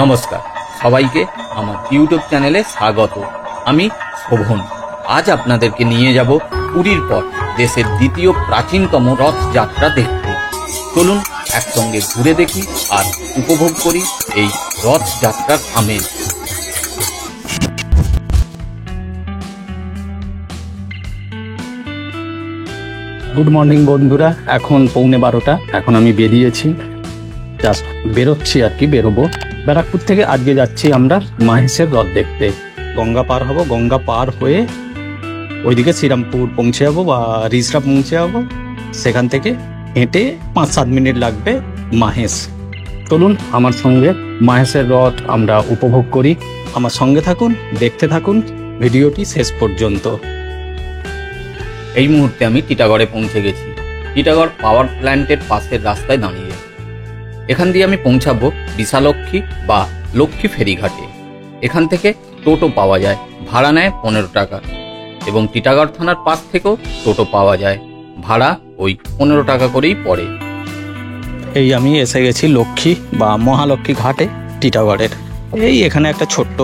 নমস্কার সবাইকে আমার ইউটিউব চ্যানেলে স্বাগত। আমি শোভন। আজ আপনাদেরকে নিয়ে যাব পুরীর পর দেশের দ্বিতীয় প্রাচীনতম রথযাত্রা দেখতে। চলুন একসঙ্গে ঘুরে দেখি আর উপভোগ করি এই রথযাত্রার আমেজ। গুড মর্নিং বন্ধুরা, এখন 11:15। এখন আমি বেরিয়েছি, জাস্ট বেরোচ্ছি আর কি, বেরোবো ব্যারাকপুর থেকে। আজকে যাচ্ছি আমরা মাহেশের রথ দেখতে। গঙ্গা পার হব, গঙ্গা পার হয়ে ওইদিকে শ্রীরামপুর পৌঁছে যাবো বা রিসরা পৌঁছে যাবো। সেখান থেকে হেঁটে 5-7 মিনিট লাগবে মাহেশ। চলুন আমার সঙ্গে মাহেশের রথ আমরা উপভোগ করি। আমার সঙ্গে থাকুন, দেখতে থাকুন ভিডিওটি শেষ পর্যন্ত। এই মুহূর্তে আমি টিটাগড়ে পৌঁছে গেছি। টিটাগড় পাওয়ার প্ল্যান্টের পাশের রাস্তায় দাঁড়িয়ে। এখান দিয়ে আমি পৌঁছাবো বিশালক্ষী বা লক্ষ্মী ফেরিঘাটে। এখান থেকে টোটো পাওয়া যায়, ভাড়া নেয় 15 টাকা। এবং টিটাগড় থানার পাশ থেকেও টোটো পাওয়া যায়, ভাড়া ওই 15 টাকা করেই পড়ে। এই আমি এসে গেছি লক্ষ্মী বা মহালক্ষ্মী ঘাটে টিটাগড়ের। এই এখানে একটা ছোট্ট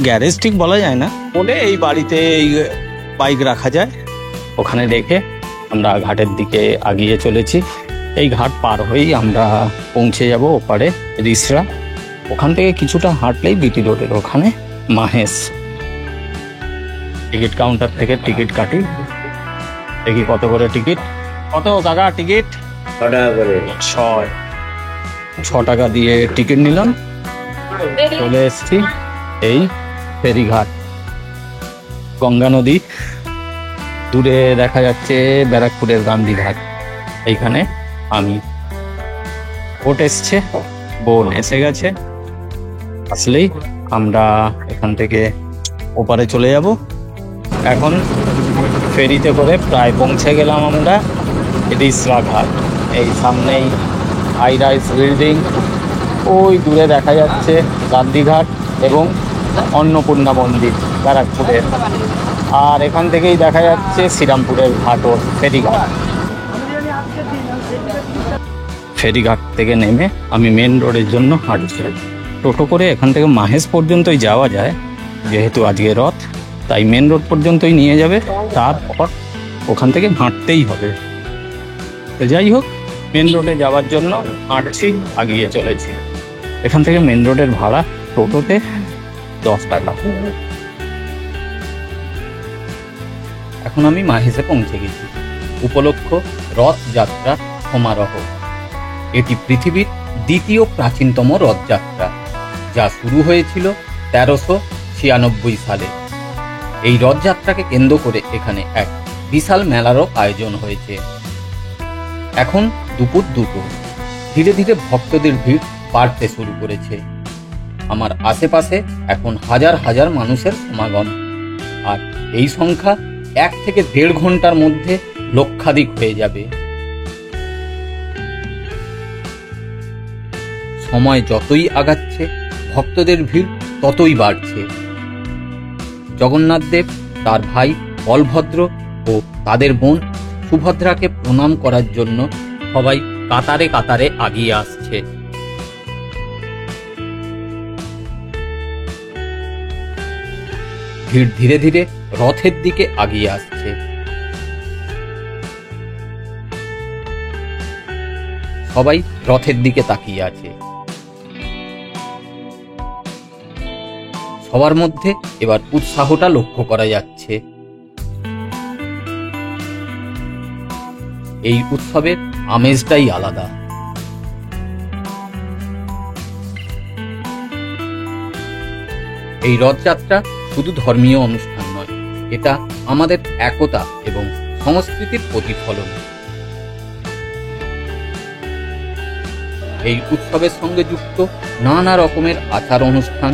গ্যারেজ, ঠিক বলা যায় না, বলে এই বাড়িতে এই বাইক রাখা যায়। ওখানে রেখে আমরা ঘাটের দিকে এগিয়ে চলেছি। এই ঘাট পার হয়েই আমরা পৌঁছে যাব ওপারে রিসরা। ওখান থেকে কিছুটা হাঁটলেই বিটি রোডের ওখানে মাহেশ। টিকিট কাউন্টার থেকে টিকিট কাটি, দেখি কত করে টিকিট। কত টাকা টিকিট? 6 টাকা করে। 6 টাকা দিয়ে টিকিট নিলাম। চলে এসছি এই ফেরিঘাট। গঙ্গা নদী, দূরে দেখা যাচ্ছে ব্যারাকপুরের গান্ধীঘাট। এইখানে আমি বোট এসছে, বোট এসে গেছে। আসলেই আমরা এখান থেকে ওপারে চলে যাব। এখন ফেরিতে করে প্রায় পৌঁছে গেলাম আমরা রিসরা ঘাট। এই সামনেই হাই রাইজ বিল্ডিং, ওই দূরে দেখা যাচ্ছে গান্ধীঘাট এবং অন্নপূর্ণা মন্দির ব্যারাকপুরের। আর এখান থেকেই দেখা যাচ্ছে শ্রীরামপুরের ঘাটও ফেরিঘাট। ফেরিঘাট থেকে নেমে আমি মেন রোডের জন্য হাঁটছি। টোটো করে এখান থেকে মাহেশ পর্যন্তই যাওয়া যায়, যেহেতু আজকে রথ, তাই মেন রোড পর্যন্তই নিয়ে যাবে। তারপর ওখান থেকে হাঁটতেই হবে। তো যাই হোক, মেন রোডে যাওয়ার জন্য হাঁটছি, এগিয়ে চলেছি। এখান থেকে মেন রোডের ভাড়া টোটোতে 10 টাকা। এখন আমি মাহেশে পৌঁছে গেছি। উপলক্ষ রথযাত্রা সমারোহ। এটি পৃথিবীর দ্বিতীয় প্রাচীনতম রথযাত্রা, যা শুরু হয়েছিল 1396 সালে। এই রথযাত্রাকে কেন্দ্র করে এখানে এক বিশাল মেলারও আয়োজন হয়েছে। এখন দুপুর 2টো। ধীরে ধীরে ভক্তদের ভিড় বাড়তে শুরু করেছে। আমার আশেপাশে এখন হাজার হাজার মানুষের সমাগম। আর এই সংখ্যা 1 থেকে 1.5 ঘন্টার মধ্যে লক্ষাধিক হয়ে যাবে। সময় যতই আগাচ্ছে ভক্তদের ভিড় ততই বাড়ছে। জগন্নাথ দেব, তার ভাই বলভদ্র ও তাদের বোন সুভদ্রাকে প্রণাম করার জন্য সবাই কাতারে কাতারে এগিয়ে আসছে। ভিড় ধীরে ধীরে রথের দিকে এগিয়ে আসছে। সবাই রথের দিকে তাকিয়ে আছে। সবার মধ্যে এবার উৎসাহটা লক্ষ্য করা যাচ্ছে। এই উৎসবের আমেজটাই আলাদা। এই রথযাত্রা শুধু ধর্মীয় অনুষ্ঠান নয়, এটা আমাদের একতা এবং সংস্কৃতির প্রতিফলন। এই উৎসবের সঙ্গে যুক্ত নানা রকমের আচার অনুষ্ঠান,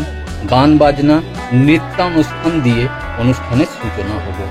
গান বাজনা, নৃত্যানুষ্ঠান দিয়ে অনুষ্ঠানের সূচনা হলো।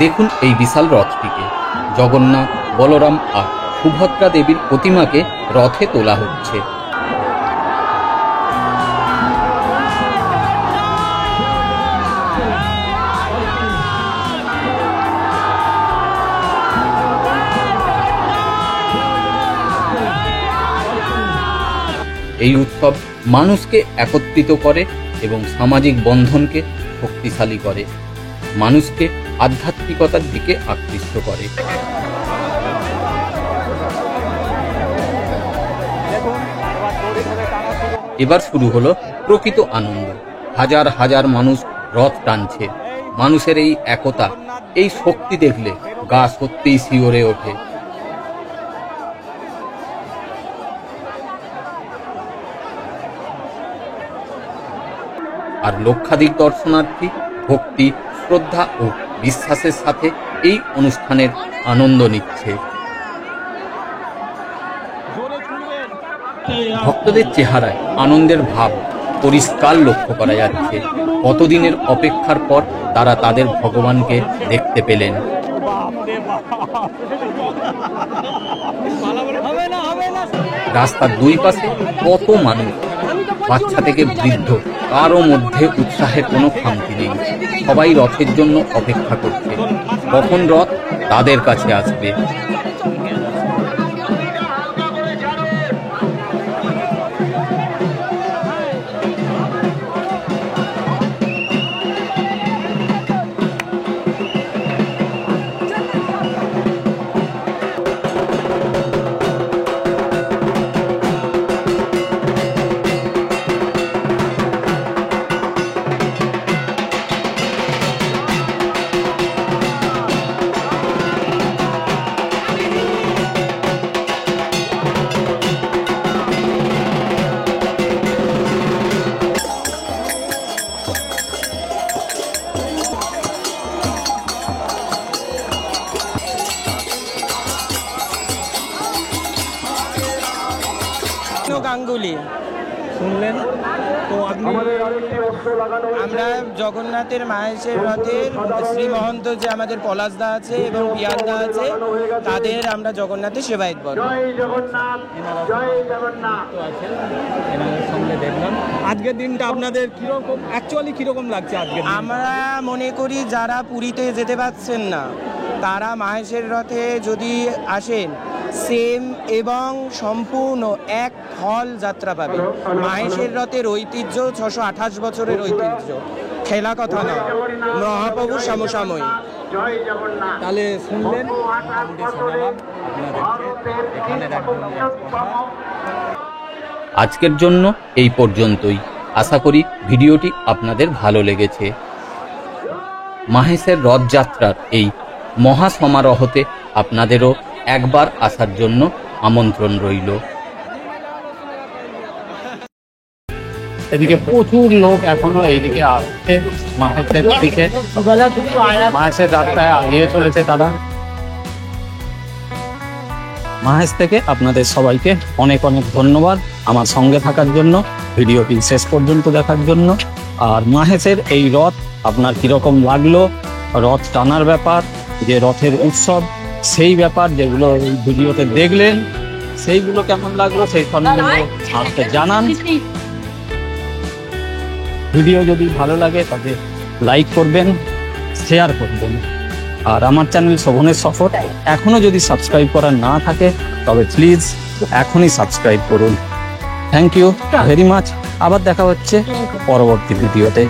দেখুন এই বিশাল রথটিকে। জগন্নাথ, বলরাম আর সুভদ্রা দেবীর প্রতিমাকে রথে তোলা হচ্ছে। এই উৎসব মানুষকে একত্রিত করে এবং সামাজিক বন্ধনকে শক্তিশালী করে, মানুষকে আধ্যাত্মিকতার দিকে আকৃষ্ট করে। এবার শুরু হলো প্রকৃত আনন্দ। হাজার হাজার মানুষ রথ টানছে। মানুষের এই একতা, এই শক্তি দেখলে গা সত্যিই শিওরে ওঠে। আর লক্ষাধিক দর্শনার্থী ভক্তি, শ্রদ্ধা ও বিশ্বাসের সাথে এই অনুষ্ঠানের আনন্দ নিচ্ছে। ভক্তদের চেহারায় আনন্দের ভাব পরিষ্কার লক্ষ্য করা যাচ্ছে। কতদিনের অপেক্ষার পর তারা তাদের ভগবানকে দেখতে পেলেন। রাস্তার দুই পাশে কত মানুষ, বাচ্চা থেকে বৃদ্ধ, কারো মধ্যে উৎসাহের কোনো খামতি নেই। সবাই রথের জন্য অপেক্ষা করছে, কখন রথ তাদের কাছে আসবে। গাঙ্গুলি শুনলেন তো আমরা জগন্নাথের মাহেশের রথের শ্রী মহন্ত যে আমাদের পলাশদা আছে এবং পিয়ালদা আছে, তাদের আমরা জগন্নাথের সেবায়ত বল। দেখলাম আজকের দিনটা আপনাদের কিরকম, অ্যাকচুয়ালি কিরকম লাগছে আজকে? আমরা মনে করি যারা পুরীতে যেতে পারছেন না, তারা মাহেশের রথে যদি আসেন সেম এবং সম্পূর্ণ এক ফল যাত্রা পাবে। মাহেশের রথের ঐতিহ্য 628 বছরের ঐতিহ্য, খেলা কথা নয়, মহাপ্রভু সমসাময়িক। তাহলে শুনলেন, আজকের জন্য এই পর্যন্তই। আশা করি ভিডিওটি আপনাদের ভালো লেগেছে। মাহেশের রথযাত্রার এই মহা সমারোহতে আপনাদেরও একবার আসার জন্য আমন্ত্রণ রইল। এদিকে প্রচুর লোক এখনো এইদিকে আসছে মাহেশের দিকে। মাহেশের রাস্তায় আগিয়ে চলেছে তারা। মাহেশ থেকে আপনাদের সবাইকে অনেক অনেক ধন্যবাদ আমার সঙ্গে থাকার জন্য, ভিডিওটি শেষ পর্যন্ত দেখার জন্য। আর মাহেশের এই রথ আপনার কিরকম লাগলো, রথ টানার ব্যাপার, যে রথের উৎসব, সেই ব্যাপার যেগুলো এই ভিডিওতে দেখলেন, সেইগুলো কেমন লাগলো সেই সম্বন্ধে আমাকে জানান। ভিডিও যদি ভালো লাগে তবে লাইক করবেন, শেয়ার করবেন। আর আমার চ্যানেল শোভনের সফর এখনো যদি সাবস্ক্রাইব করা না থাকে তবে প্লিজ এখনই সাবস্ক্রাইব করুন। Thank you very much. আবার দেখা হচ্ছে পরবর্তী ভিডিওতে।